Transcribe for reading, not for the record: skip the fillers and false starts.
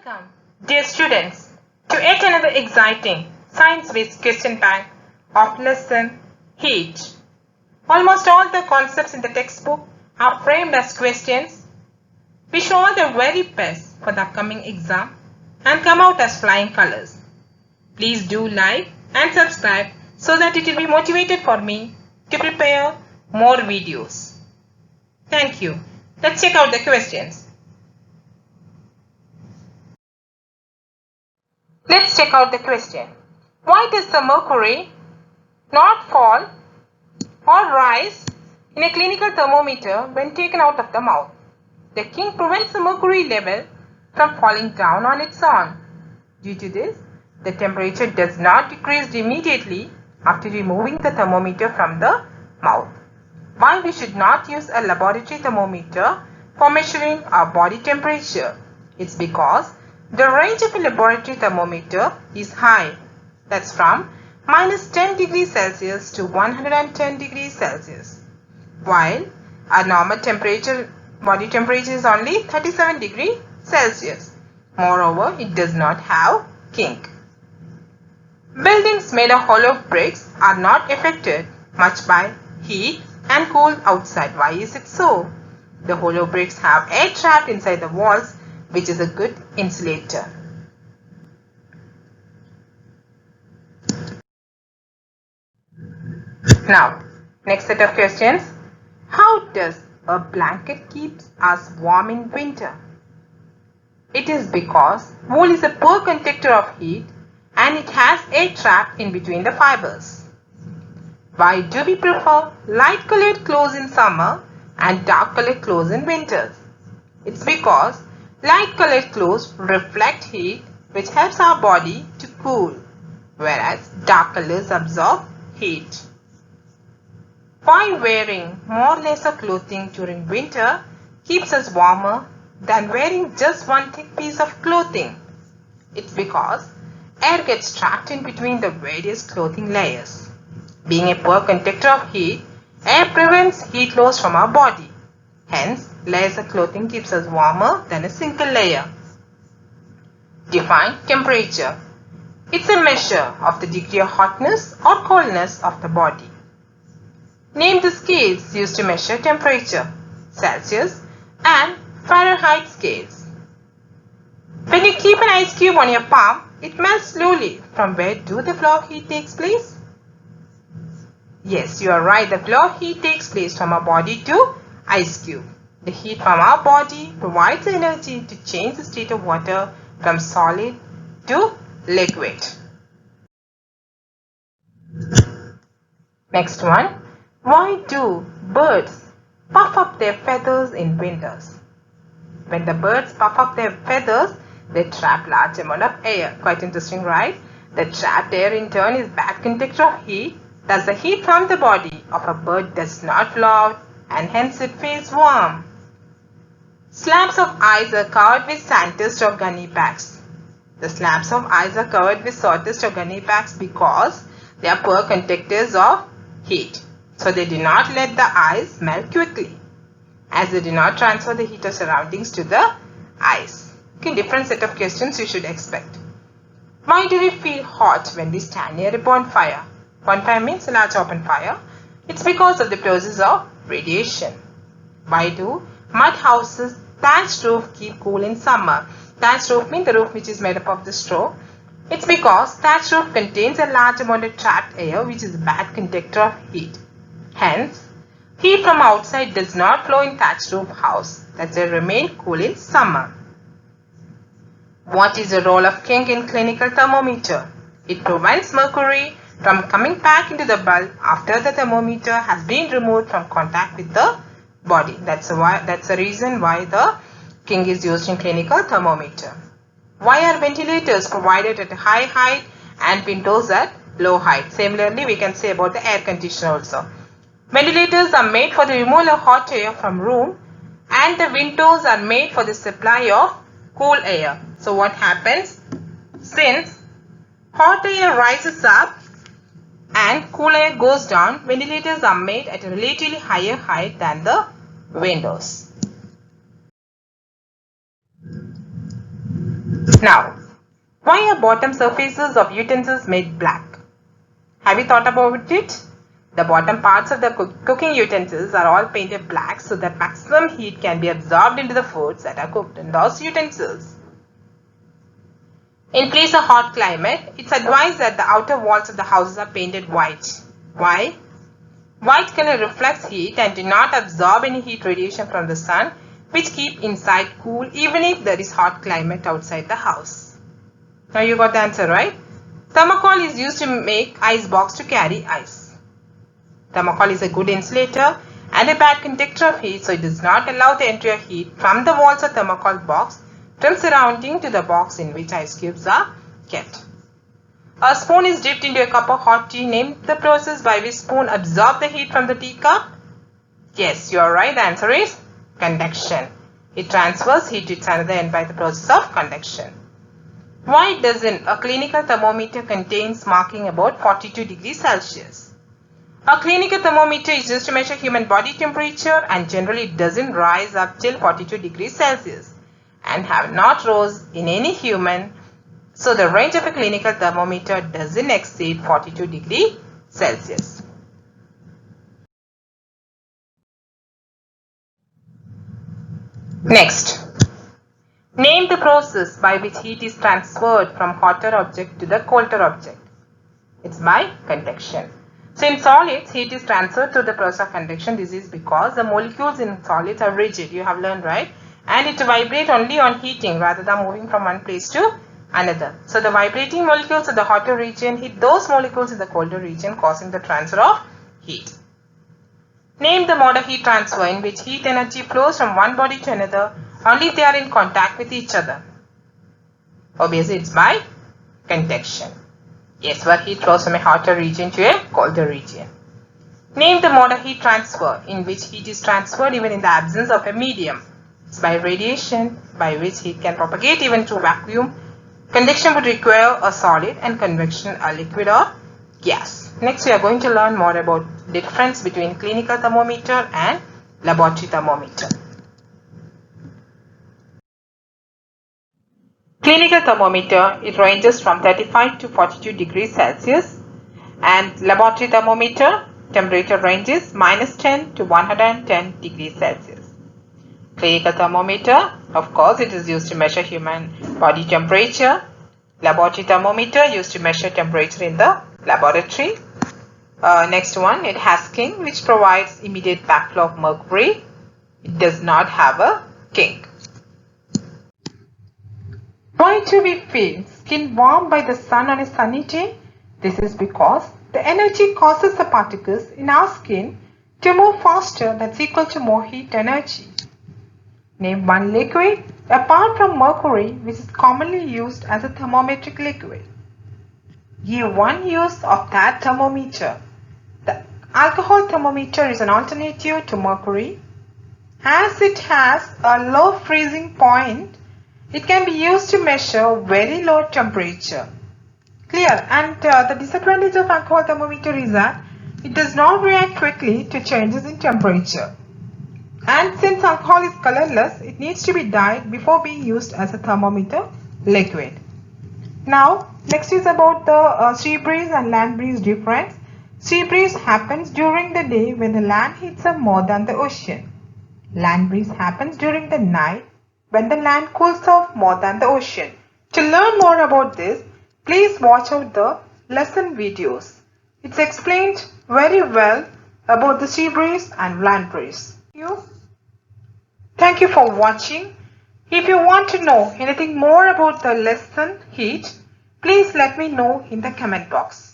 Welcome, dear students, to yet another exciting science-based question bank of lesson Heat. Almost all the concepts in the textbook are framed as questions. Wish you all the very best for the upcoming exam and come out as flying colors. Please do like and subscribe so that it will be motivated for me to prepare more videos. Thank you. Let's check out the questions. Let's check out the question. Why does the mercury not fall or rise in a clinical thermometer when taken out of the mouth? The king prevents the mercury level from falling down on its own. Due to this, the temperature does not decrease immediately after removing the thermometer from the mouth. Why we should not use a laboratory thermometer for measuring our body temperature? It's because the range of a laboratory thermometer is high. That's from -10 degrees Celsius to 110 degrees Celsius. While our normal body temperature is only 37 degrees Celsius. Moreover, it does not have kink. Buildings made of hollow bricks are not affected much by heat and cold outside. Why is it so? The hollow bricks have air trapped inside the walls, which is a good insulator. Now, next set of questions. How does a blanket keep us warm in winter? It is because wool is a poor conductor of heat and it has air trapped in between the fibers. Why do we prefer light colored clothes in summer and dark colored clothes in winters? It's because light colored clothes reflect heat, which helps our body to cool, whereas dark colors absorb heat. Why wearing more lesser clothing during winter keeps us warmer than wearing just one thick piece of clothing? It's because air gets trapped in between the various clothing layers. Being a poor conductor of heat, air prevents heat loss from our body. Hence, layers of clothing keeps us warmer than a single layer. Define temperature. It's a measure of the degree of hotness or coldness of the body. Name the scales used to measure temperature: Celsius and Fahrenheit scales. When you keep an ice cube on your palm, it melts slowly. From where do the flow of heat takes place? Yes, you are right. The flow of heat takes place from our body to ice cube. The heat from our body provides the energy to change the state of water from solid to liquid. Next one. Why do birds puff up their feathers in winters? When the birds puff up their feathers, they trap large amount of air. Quite interesting, right? The trapped air in turn is bad conductor of heat. Thus, the heat from the body of a bird does not flow out and hence it feels warm. Slabs of ice are covered with sawdust or gunny bags. The slabs of ice are covered with sawdust or gunny bags because they are poor conductors of heat. So they do not let the ice melt quickly, as they do not transfer the heat of surroundings to the ice. Okay, different set of questions you should expect. Why do we feel hot when we stand near a bonfire? Bonfire means a large open fire. It's because of the process of radiation. Why do mud houses thatched roof keep cool in summer? Thatched roof means the roof which is made up of the straw. It's because thatched roof contains a large amount of trapped air, which is a bad conductor of heat. Hence, heat from outside does not flow in thatched roof house. That they remain cool in summer. What is the role of kink in clinical thermometer? It prevents mercury from coming back into the bulb after the thermometer has been removed from contact with the body. That's the reason why the kink is used in clinical thermometer. Why are ventilators provided at a high height and windows at low height? Similarly, we can say about the air conditioner also. Ventilators are made for the removal of hot air from room and the windows are made for the supply of cool air. So what happens? Since hot air rises up and cool air goes down, ventilators are made at a relatively higher height than the windows. Now, why are bottom surfaces of utensils made black? Have you thought about it? The bottom parts of the cooking utensils are all painted black so that maximum heat can be absorbed into the foods that are cooked in those utensils. In place of hot climate, it's advised that the outer walls of the houses are painted white. Why? White color reflects heat and do not absorb any heat radiation from the sun, which keep inside cool even if there is hot climate outside the house. Now you got the answer, right? Thermocol is used to make ice box to carry ice. Thermocol is a good insulator and a bad conductor of heat, so it does not allow the entry of heat from the walls of thermocol box from surrounding to the box in which ice cubes are kept. A spoon is dipped into a cup of hot tea. Name the process by which spoon absorb the heat from the teacup. Yes, you are right. The answer is conduction. It transfers heat to its another end by the process of conduction. Why doesn't a clinical thermometer contains marking about 42 degrees Celsius? A clinical thermometer is used to measure human body temperature and generally it doesn't rise up till 42 degrees Celsius and have not rose in any human. So the range of a clinical thermometer doesn't exceed 42 degrees Celsius. Next, name the process by which heat is transferred from hotter object to the colder object. It's by conduction. So in solids, heat is transferred through the process of conduction. This is because the molecules in solids are rigid. You have learned, right? And it vibrates only on heating rather than moving from one place to another. So the vibrating molecules of the hotter region hit those molecules in the colder region, causing the transfer of heat. Name the mode of heat transfer in which heat energy flows from one body to another only if they are in contact with each other. Obviously, it's by conduction. Yes, where heat flows from a hotter region to a colder region. Name the mode of heat transfer in which heat is transferred even in the absence of a medium. It's by radiation, by which heat can propagate even through vacuum. Conduction would require a solid and convection a liquid or gas. Next, we are going to learn more about the difference between clinical thermometer and laboratory thermometer. Clinical thermometer, it ranges from 35 to 42 degrees Celsius, and laboratory thermometer temperature ranges -10 to 110 degrees Celsius. Clinical thermometer, of course, it is used to measure human body temperature. Laboratory thermometer used to measure temperature in the laboratory. Next one, it has king, which provides immediate backflow of mercury. It does not have a kink. Why do we feel skin warm by the sun on a sunny day? This is because the energy causes the particles in our skin to move faster, that's equal to more heat energy. Name one liquid apart from mercury which is commonly used as a thermometric liquid. Give one use of that thermometer. The alcohol thermometer is an alternative to mercury. As it has a low freezing point, it can be used to measure very low temperature. Clear? And the disadvantage of alcohol thermometer is that it does not react quickly to changes in temperature. And since alcohol is colorless, it needs to be dyed before being used as a thermometer liquid. Now, next is about the sea breeze and land breeze difference. Sea breeze happens during the day when the land heats up more than the ocean. Land breeze happens during the night when the land cools off more than the ocean. To learn more about this, please watch out the lesson videos. It's explained very well about the sea breeze and land breeze. Thank you for watching. If you want to know anything more about the lesson heat, please let me know in the comment box.